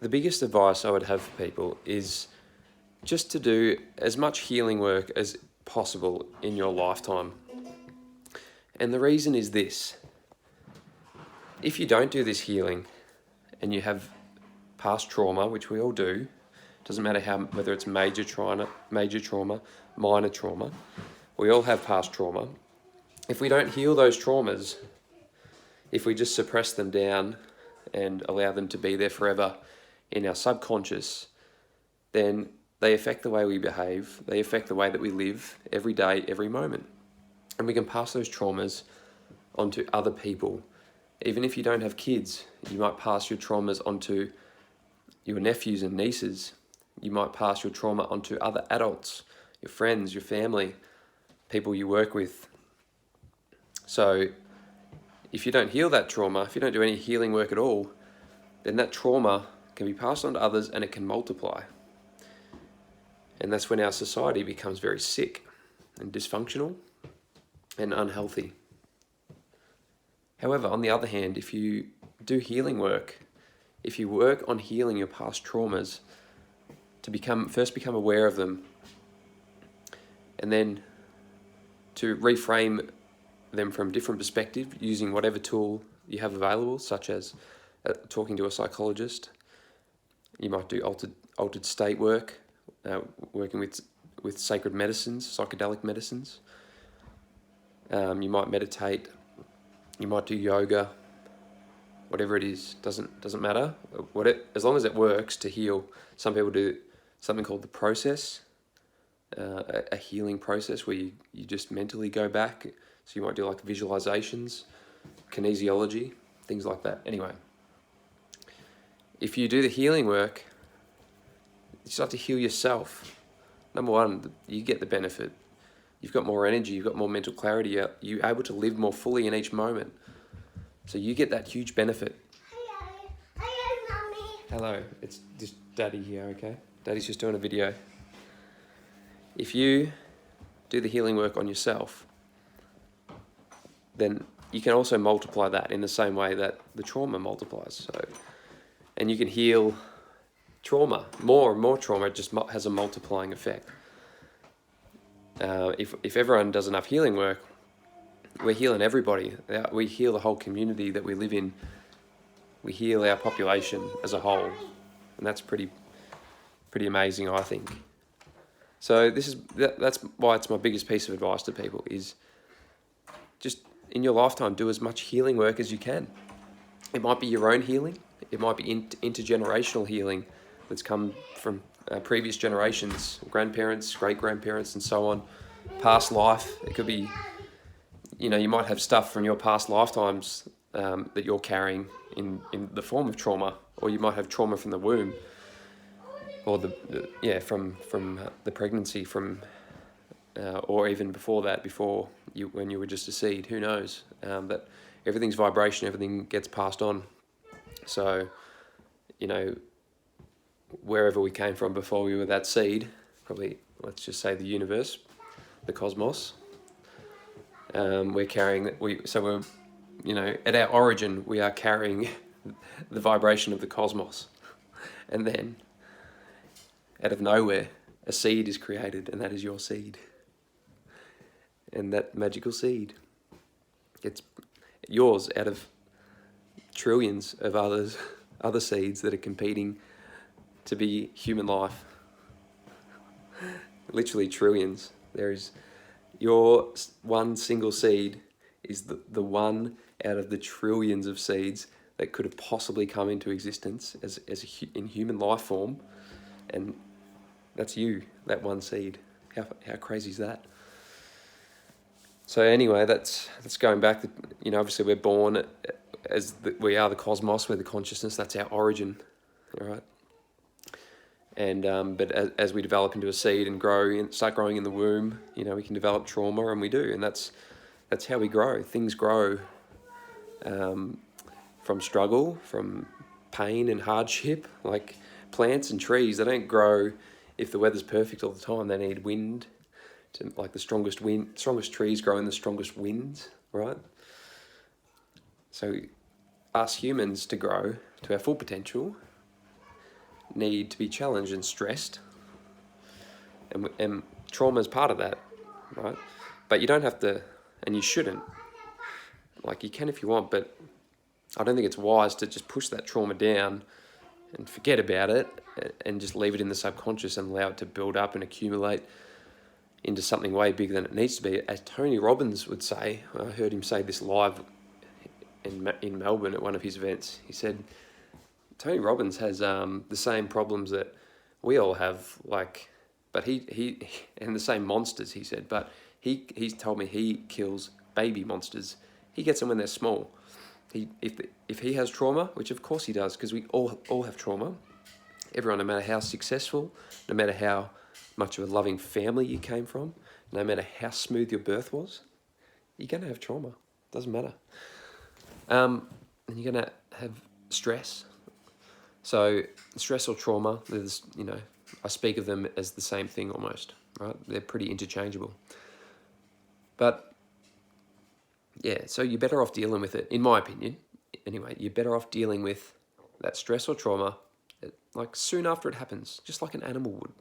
the biggest advice I would have for people is just to do as much healing work as possible in your lifetime. And the reason is this: if you don't do this healing and you have past trauma, which we all do, doesn't matter whether it's major trauma, minor trauma, we all have past trauma. If we don't heal those traumas, if we just suppress them down and allow them to be there forever in our subconscious, then they affect the way we behave, they affect the way that we live every day, every moment. And we can pass those traumas onto other people. Even if you don't have kids, you might pass your traumas onto your nephews and nieces. You might pass your trauma onto other adults, your friends, your family, people you work with. So if you don't heal that trauma, if you don't do any healing work at all, then that trauma can be passed on to others and it can multiply. And that's when our society becomes very sick and dysfunctional and unhealthy. However, on the other hand, if you do healing work, if you work on healing your past traumas to first become aware of them, and then to reframe them from different perspective using whatever tool you have available, such as talking to a psychologist. You might do altered state work, working with sacred medicines, psychedelic medicines. You might meditate. You might do yoga. Whatever it is, doesn't matter. As long as it works to heal. Some people do something called the process, a healing process where you just mentally go back. So you might do like visualizations, kinesiology, things like that. Anyway, if you do the healing work, you start to heal yourself. Number one, you get the benefit. You've got more energy, you've got more mental clarity, you're able to live more fully in each moment. So you get that huge benefit. Hello, Mummy. Hello, it's just Daddy here, okay? Daddy's just doing a video. If you do the healing work on yourself, then you can also multiply that in the same way that the trauma multiplies. And you can heal trauma. More and more trauma just has a multiplying effect. If everyone does enough healing work, we're healing everybody. We heal the whole community that we live in. We heal our population as a whole. And that's pretty amazing, I think. So that's why it's my biggest piece of advice to people is just in your lifetime, do as much healing work as you can. It might be your own healing. It might be intergenerational healing that's come from previous generations, grandparents, great-grandparents, and so on. Past life. It could be, you might have stuff from your past lifetimes that you're carrying in the form of trauma, or you might have trauma from the womb, or from the pregnancy, or even before that, when you were just a seed. Who knows? But everything's vibration. Everything gets passed on. So, wherever we came from before we were that seed, probably, let's just say the universe, the cosmos, we're carrying, at our origin, we are carrying the vibration of the cosmos. And then, out of nowhere, a seed is created, and that is your seed. And that magical seed gets yours out of trillions of other seeds that are competing to be human life. Literally trillions. There is your one single seed is the one out of the trillions of seeds that could have possibly come into existence in human life form, and that's you, that one seed. How crazy is that? So anyway, that's going back. Obviously we're born we are the cosmos, we're the consciousness. That's our origin, all right. And but as we develop into a seed and start growing in the womb, we can develop trauma, and we do, and that's how we grow. Things grow from struggle, from pain and hardship. Like plants and trees, they don't grow if the weather's perfect all the time. They need wind. Like the strongest trees grow in the strongest winds, right? So us humans, to grow to our full potential, need to be challenged and stressed, and trauma is part of that, right? But you don't have to, and you shouldn't. Like, you can if you want, but I don't think it's wise to just push that trauma down and forget about it and just leave it in the subconscious and allow it to build up and accumulate into something way bigger than it needs to be. As Tony Robbins would say, I heard him say this live in Melbourne at one of his events. He said, Tony Robbins has the same problems that we all have, but he and the same monsters, he said, but he's told me he kills baby monsters. He gets them when they're small. If he has trauma, which of course he does, because we all have trauma, everyone, no matter how successful, no matter how much of a loving family you came from, no matter how smooth your birth was, you're going to have trauma. Doesn't matter. And you're going to have stress. So stress or trauma, there's, I speak of them as the same thing almost, right? They're pretty interchangeable. But yeah, so you're better off dealing with it, in my opinion. Anyway, you're better off dealing with that stress or trauma like soon after it happens, just like an animal would.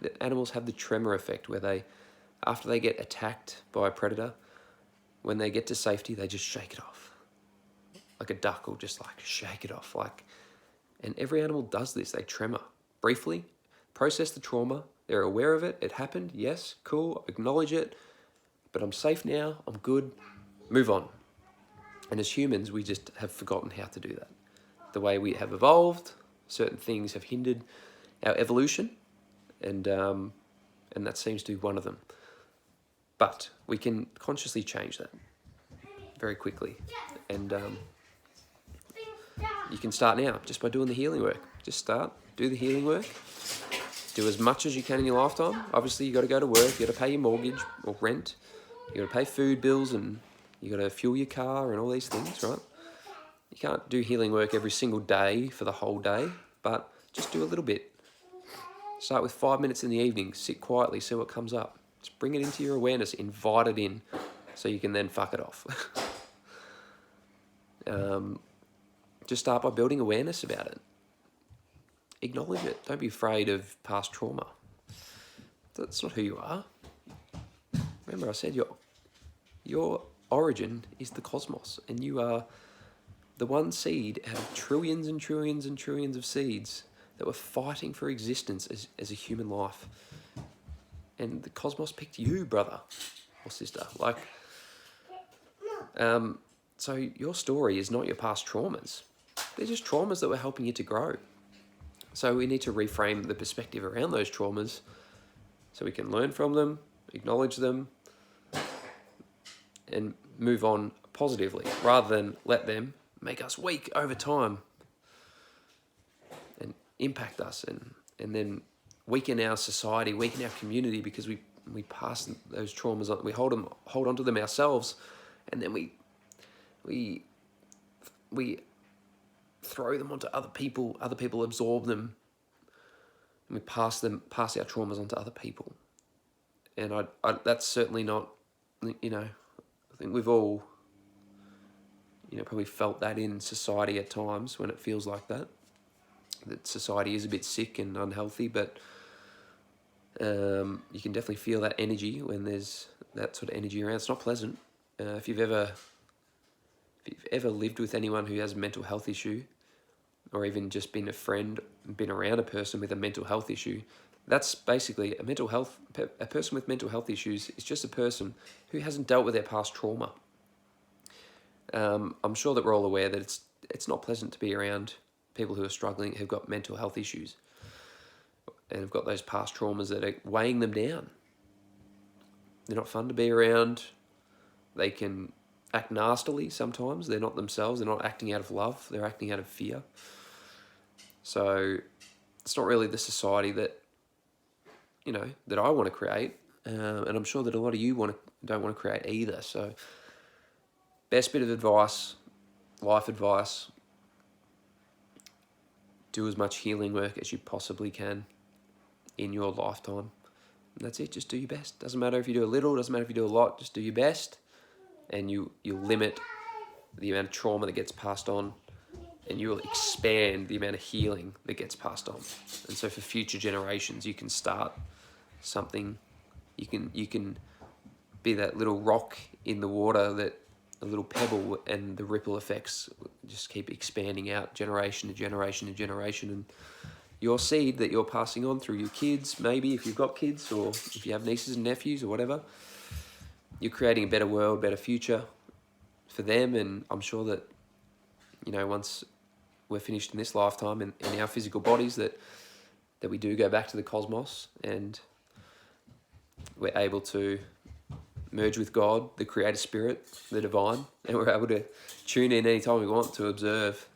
The animals have the tremor effect where after they get attacked by a predator, when they get to safety, they just shake it off. Like a duck will just shake it off. And every animal does this. They tremor briefly, process the trauma. They're aware of it. It happened. Yes, cool. Acknowledge it. But I'm safe now. I'm good. Move on. And as humans, we just have forgotten how to do that. The way we have evolved, certain things have hindered our evolution, and that seems to be one of them. But we can consciously change that very quickly. And you can start now just by doing the healing work. Just start, do the healing work. Do as much as you can in your lifetime. Obviously, you got to go to work. You got to pay your mortgage or rent. You got to pay food bills, and you got to fuel your car and all these things, right? You can't do healing work every single day for the whole day, but just do a little bit. Start with 5 minutes in the evening. Sit quietly, see what comes up. Just bring it into your awareness. Invite it in so you can then fuck it off. Just start by building awareness about it. Acknowledge it. Don't be afraid of past trauma. That's not who you are. Remember, I said your origin is the cosmos, and you are the one seed out of trillions and trillions and trillions of seeds that were fighting for existence as a human life. And the cosmos picked you, brother or sister. So your story is not your past traumas. They're just traumas that were helping you to grow. So we need to reframe the perspective around those traumas so we can learn from them, acknowledge them, and move on positively, rather than let them make us weak over time and impact us and then weaken our society, weaken our community, because we pass those traumas on, we hold on to them ourselves, and then we throw them onto other people absorb them, and we pass our traumas onto other people. And I that's certainly not, I think we've all, probably felt that in society at times when it feels like that society is a bit sick and unhealthy, but you can definitely feel that energy when there's that sort of energy around. It's not pleasant. If you've ever lived with anyone who has a mental health issue, or even just been a friend, been around a person with a mental health issue, that's basically a person with mental health issues is just a person who hasn't dealt with their past trauma. I'm sure that we're all aware that it's not pleasant to be around people who are struggling, who've got mental health issues, and have got those past traumas that are weighing them down. They're not fun to be around. They can act nastily sometimes. They're not themselves. They're not acting out of love. They're acting out of fear. So it's not really the society that that I want to create, and I'm sure that a lot of you don't want to create either. So best bit of advice, life advice: do as much healing work as you possibly can in your lifetime. And that's it. Just do your best. Doesn't matter if you do a little, doesn't matter if you do a lot, just do your best, and you limit the amount of trauma that gets passed on and you'll expand the amount of healing that gets passed on. And so for future generations, you can start something. You can be that little rock in the water, that a little pebble, and the ripple effects just keep expanding out generation to generation to generation. And your seed that you're passing on through your kids, maybe if you've got kids, or if you have nieces and nephews or whatever, you're creating a better world, better future for them. And I'm sure that, you know, once we're finished in this lifetime and in our physical bodies, that we do go back to the cosmos and we're able to merge with God, the creator spirit, the divine, and we're able to tune in anytime we want to observe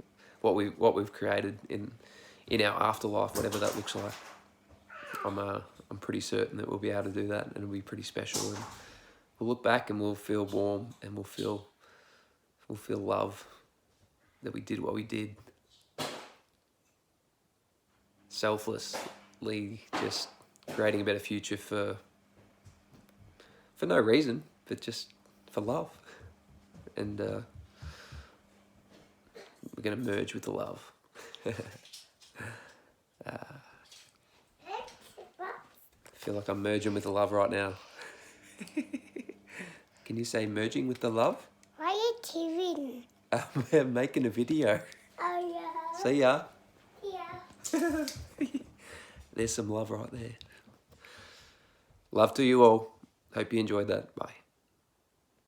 what we've created in our afterlife, whatever that looks like. I'm pretty certain that we'll be able to do that, and it'll be pretty special. And we'll look back and we'll feel warm, and we'll feel love that we did what we did, selflessly, just creating a better future for no reason, but just for love. And we're going to merge with the love. I feel like I'm merging with the love right now. Can you say merging with the love? Why are you TVing? I'm making a video. Oh, yeah. See ya. Yeah. There's some love right there. Love to you all. Hope you enjoyed that. Bye.